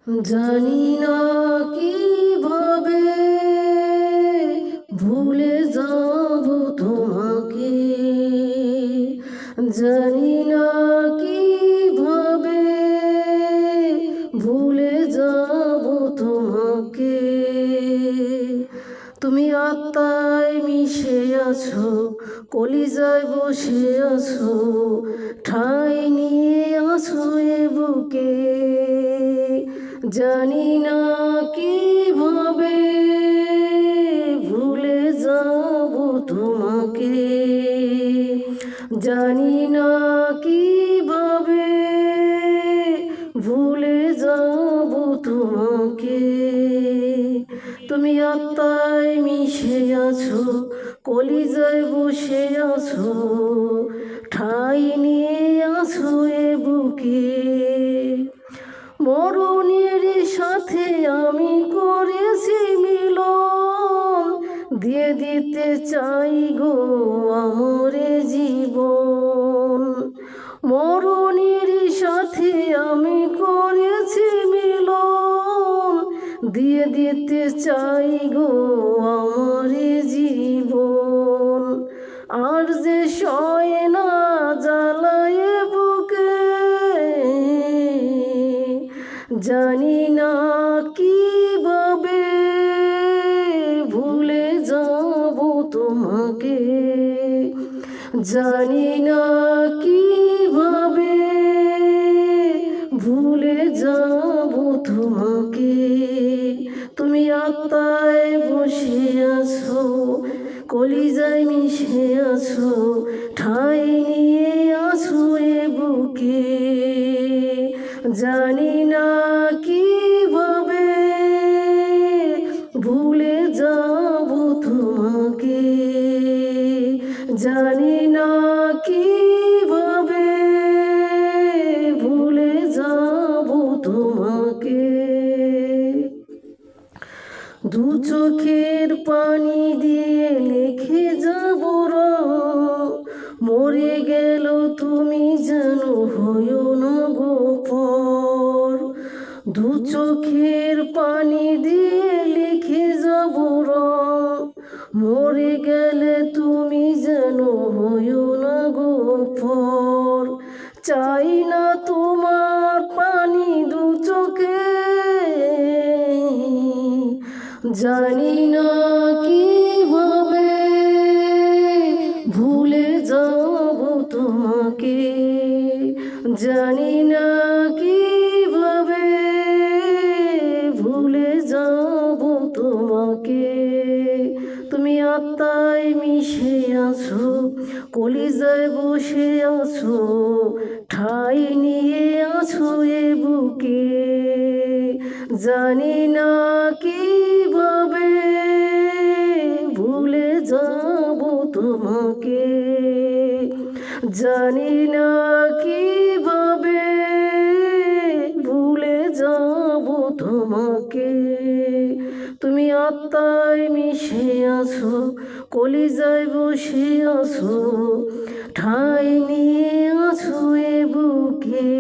জানি না কিভাবে ভুলে যাব তোমাকে, জানি না কিভাবে ভুলে যাব তোমাকে। তুমি আত্মায় মিশে আছো, কলিজায় বসে আছো, ঠাঁই নিয়ে আছো এ বুকে। জানি না কিভাবে ভুলে যাব তোমাকে, জানি না কিভাবে ভুলে যাব তোমাকে। তুমি আত্মায় মিশে আছো, কলিজায় বসে আছো, ঠাঁই নিয়ে আছো এ বুকে। মরণের সাথে আমি করেছি মিলন, দিয়ে দিতে চাই গো আমার জীবন। মরণের সাথে আমি করেছি মিলন, দিয়ে দিতে চাই গো আমার জীবন। আর যে সয় না জ্বালায় বুকে, জানি না কিভাবে ভুলে যাব তোমাকে, জানি না কিভাবে ভুলে যাব তোমাকে। তুমি আত্মায় বসে আছো, কলিজায় মিশে আছো, ঠাঁই নিয়ে আছো এ বুকে। জানি না কিভাবে ভুলে যাব তোমাকে, জানি না কিভাবে ভুলে যাব তোমাকে। দু চোখের পানি দিয়ে লিখে যাব রং, মরে গেল তুমি যেন হইও না গো পর। দু চোখের পানি দিয়ে লিখে যাব রং, মরে গেলে তুমি যেন হইও না গো পর। চাই না তোমার পানি দু চোখে, জানি না কিভাবে ভুলে যাব তোমাকে, জানি না কিভাবে ভুলে যাব তোমাকে। তুমি আত্মায় মিশে আছো, কলিজায় বসে আছো, ঠাঁই নিয়ে আছো এ বুকে। জানি না কিভাবে ভুলে যাব তোমাকে, জানি না কিভাবে ভুলে যাব তোমাকে। তুমি আত্মায় মিশে আছো, কলিজায় বসে আছো, ঠাঁই নিয়ে আছো এ বুকে।